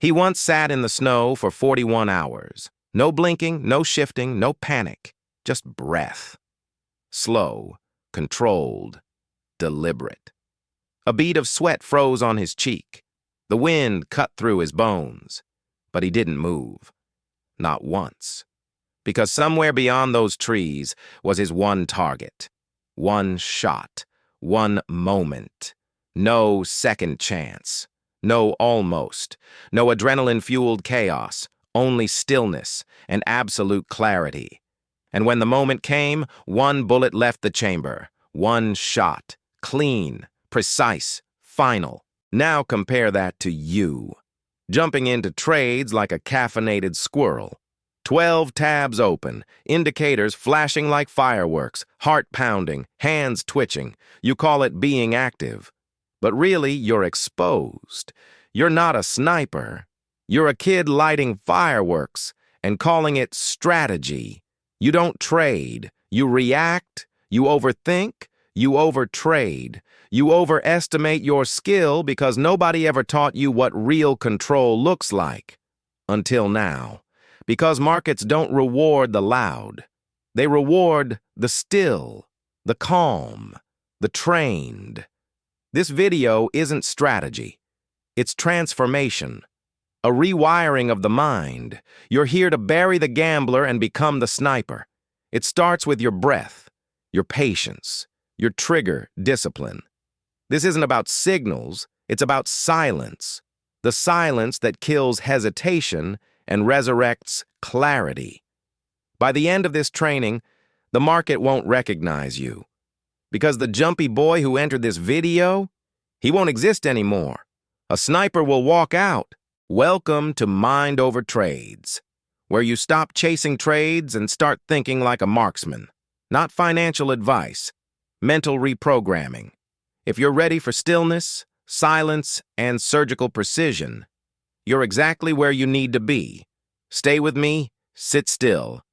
He once sat in the snow for 41 hours. No blinking, no shifting, no panic, just breath. Slow, controlled, deliberate. A bead of sweat froze on his cheek. The wind cut through his bones. But he didn't move. Not once. Because somewhere beyond those trees was his one target. One shot. One moment. No second chance. No almost. No adrenaline-fueled chaos. Only stillness and absolute clarity. And when the moment came, one bullet left the chamber. One shot. Clean. Precise. Final. Now compare that to you. Jumping into trades like a caffeinated squirrel. 12 tabs open, indicators flashing like fireworks, heart pounding, hands twitching. You call it being active. But really, you're exposed. You're not a sniper. You're a kid lighting fireworks and calling it strategy. You don't trade. You react. You overthink. You overtrade. You overestimate your skill because nobody ever taught you what real control looks like. Until now. Because markets don't reward the loud. They reward the still, the calm, the trained. This video isn't strategy. It's transformation. A rewiring of the mind. You're here to bury the gambler and become the sniper. It starts with your breath, your patience, your trigger discipline. This isn't about signals, it's about silence. The silence that kills hesitation and resurrects clarity. By the end of this training, the market won't recognize you. Because the jumpy boy who entered this video, he won't exist anymore. A sniper will walk out. Welcome to Mind Over Trades, where you stop chasing trades and start thinking like a marksman. Not financial advice, mental reprogramming. If you're ready for stillness, silence, and surgical precision, you're exactly where you need to be. Stay with me, sit still,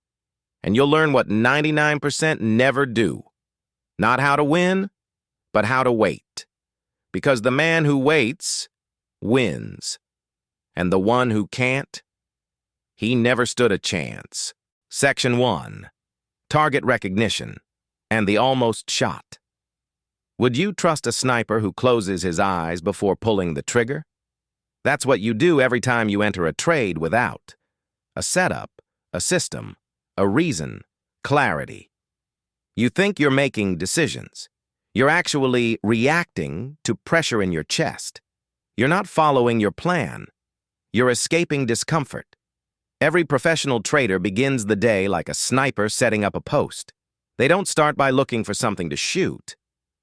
and you'll learn what 99% never do. Not how to win, but how to wait. Because the man who waits wins. And the one who can't, he never stood a chance. Section 1. Target recognition and the almost shot. Would you trust a sniper who closes his eyes before pulling the trigger? That's what you do every time you enter a trade without a setup, a system, a reason, clarity. You think you're making decisions. You're actually reacting to pressure in your chest. You're not following your plan. You're escaping discomfort. Every professional trader begins the day like a sniper setting up a post. They don't start by looking for something to shoot.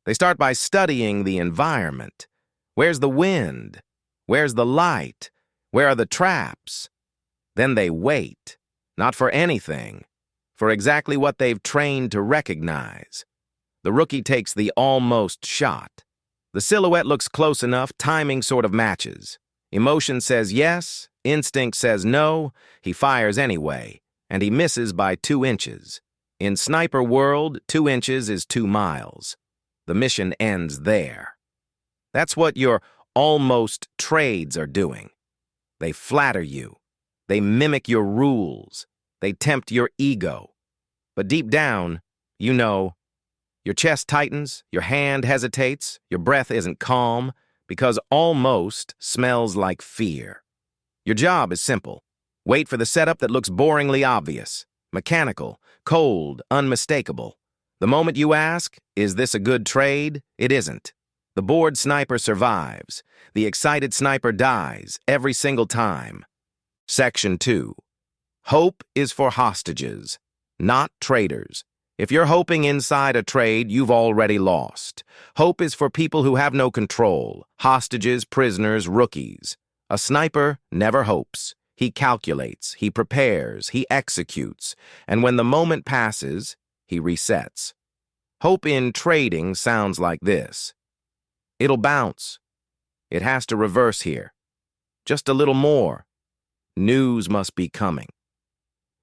They start by studying the environment. Where's the wind? Where's the light? Where are the traps? Then they wait, not for anything, for exactly what they've trained to recognize. The rookie takes the almost shot. The silhouette looks close enough, timing sort of matches. Emotion says yes, instinct says no, he fires anyway, and he misses by 2 inches. In sniper world, 2 inches is 2 miles. The mission ends there. That's what your almost trades are doing. They flatter you. They mimic your rules. They tempt your ego. But deep down, you know, your chest tightens, your hand hesitates, your breath isn't calm, because almost smells like fear. Your job is simple. Wait for the setup that looks boringly obvious, mechanical, cold, unmistakable. The moment you ask, is this a good trade? It isn't. The bored sniper survives. The excited sniper dies every single time. Section 2. Hope is for hostages, not traders. If you're hoping inside a trade, you've already lost. Hope is for people who have no control, hostages, prisoners, rookies. A sniper never hopes. He calculates, he prepares, he executes, and when the moment passes, he resets. Hope in trading sounds like this. It'll bounce. It has to reverse here. Just a little more. News must be coming.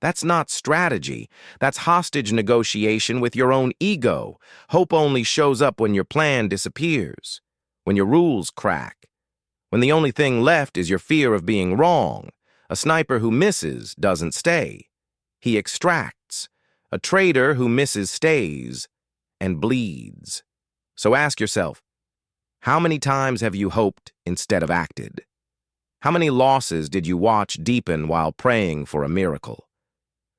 That's not strategy. That's hostage negotiation with your own ego. Hope only shows up when your plan disappears, when your rules crack, when the only thing left is your fear of being wrong. A sniper who misses doesn't stay. He extracts. A trader who misses stays and bleeds. So ask yourself, how many times have you hoped instead of acted? How many losses did you watch deepen while praying for a miracle?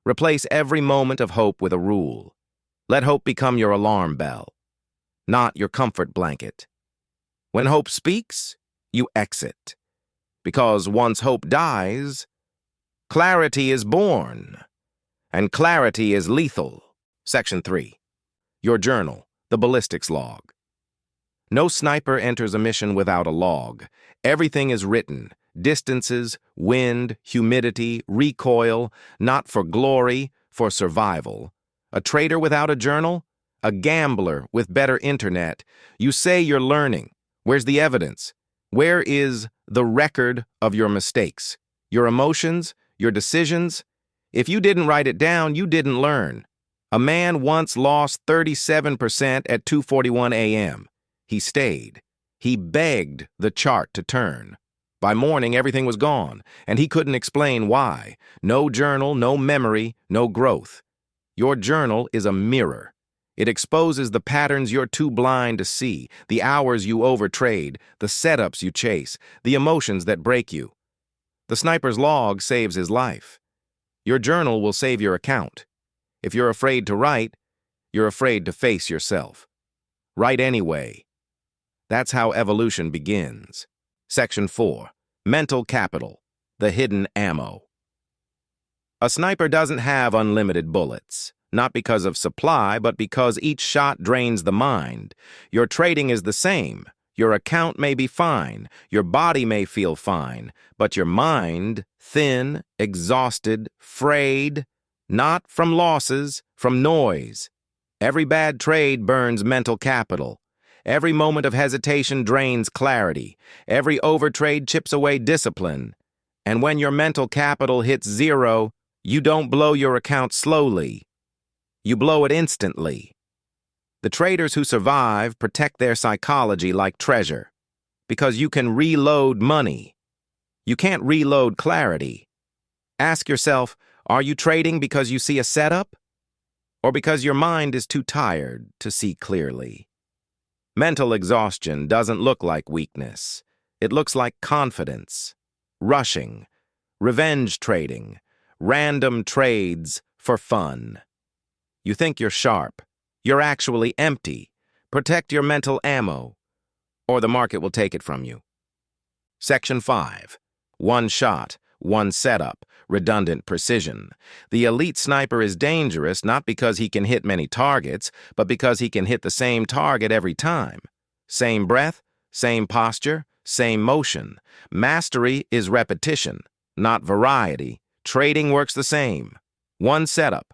Replace every moment of hope with a rule. Let hope become your alarm bell, not your comfort blanket. When hope speaks, you exit. Because once hope dies, clarity is born, and clarity is lethal. Section 3. Your journal, the ballistics log. No sniper enters a mission without a log. Everything is written. Distances, wind, humidity, recoil, not for glory, for survival. A trader without a journal? A gambler with better internet. You say you're learning. Where's the evidence? Where is the record of your mistakes? Your emotions? Your decisions? If you didn't write it down, you didn't learn. A man once lost 37% at 2:41 a.m. He stayed. He begged the chart to turn. By morning, everything was gone, and he couldn't explain why. No journal, no memory, no growth. Your journal is a mirror. It exposes the patterns you're too blind to see, the hours you overtrade, the setups you chase, the emotions that break you. The sniper's log saves his life. Your journal will save your account. If you're afraid to write, you're afraid to face yourself. Write anyway. That's how evolution begins. Section 4. Mental capital, the hidden ammo. A sniper doesn't have unlimited bullets, not because of supply, but because each shot drains the mind. Your trading is the same. Your account may be fine, your body may feel fine, but your mind, thin, exhausted, frayed, not from losses, from noise. Every bad trade burns mental capital. Every moment of hesitation drains clarity. Every overtrade chips away discipline. And when your mental capital hits zero, you don't blow your account slowly. You blow it instantly. The traders who survive protect their psychology like treasure, because you can reload money. You can't reload clarity. Ask yourself, are you trading because you see a setup, or because your mind is too tired to see clearly? Mental exhaustion doesn't look like weakness. It looks like confidence, rushing, revenge trading, random trades for fun. You think you're sharp. You're actually empty. Protect your mental ammo, or the market will take it from you. Section 5. One shot, one setup, redundant precision. The elite sniper is dangerous not because he can hit many targets, but because he can hit the same target every time. Same breath, same posture, same motion. Mastery is repetition, not variety. Trading works the same. One setup,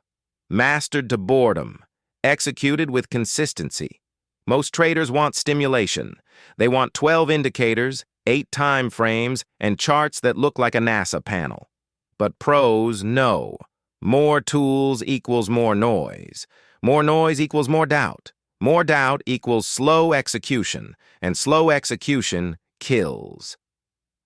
mastered to boredom, executed with consistency. Most traders want stimulation. They want 12 indicators, 8 time frames, and charts that look like a NASA panel. But pros know. More tools equals more noise. More noise equals more doubt. More doubt equals slow execution, and slow execution kills.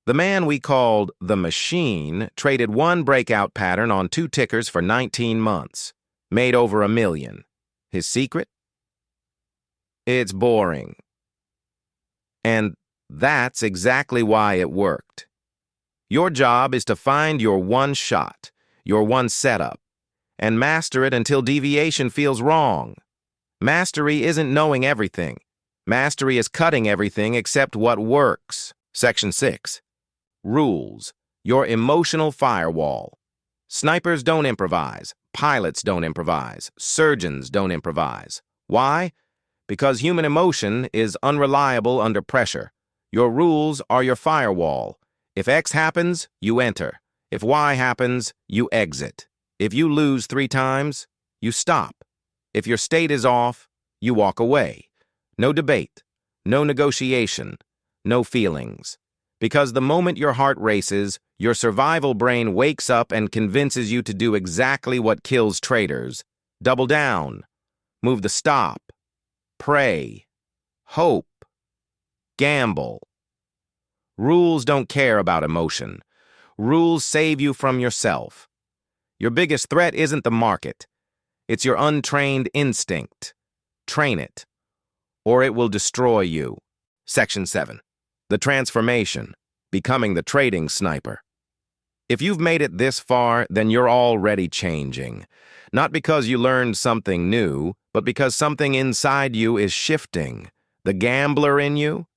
The man we called the Machine traded one breakout pattern on 2 tickers for 19 months. Made over $1 million. His secret? It's boring. And that's exactly why it worked. Your job is to find your one shot, your one setup, and master it until deviation feels wrong. Mastery isn't knowing everything. Mastery is cutting everything except what works. Section 6. Rules. Your emotional firewall. Snipers don't improvise. Pilots don't improvise. Surgeons don't improvise. Why? Because human emotion is unreliable under pressure. Your rules are your firewall. If X happens, you enter. If Y happens, you exit. If you lose 3 times, you stop. If your state is off, you walk away. No debate, no negotiation, no feelings. Because the moment your heart races, your survival brain wakes up and convinces you to do exactly what kills traders. Double down, move the stop, pray, hope, gamble. Rules don't care about emotion. Rules save you from yourself. Your biggest threat isn't the market. It's your untrained instinct. Train it, or it will destroy you. Section 7. The transformation, becoming the trading sniper. If you've made it this far, then you're already changing. Not because you learned something new, but because something inside you is shifting. The gambler in you,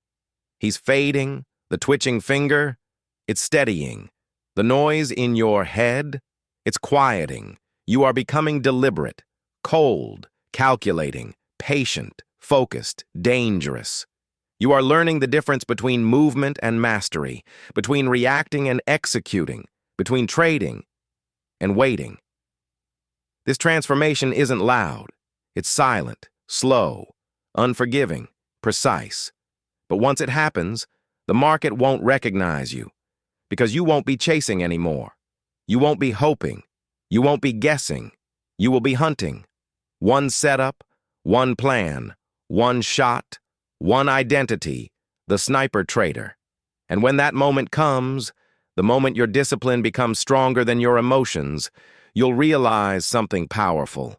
he's fading. The twitching finger, it's steadying. The noise in your head, it's quieting. You are becoming deliberate, cold, calculating, patient, focused, dangerous. You are learning the difference between movement and mastery, between reacting and executing, between trading and waiting. This transformation isn't loud. It's silent, slow, unforgiving, precise. But once it happens, the market won't recognize you because you won't be chasing anymore. You won't be hoping. You won't be guessing. You will be hunting. One setup, one plan, one shot, one identity, the sniper trader. And when that moment comes, the moment your discipline becomes stronger than your emotions, you'll realize something powerful.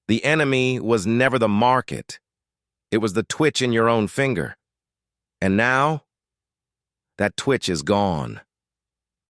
The enemy was never the market. It was the twitch in your own finger. And now, that twitch is gone.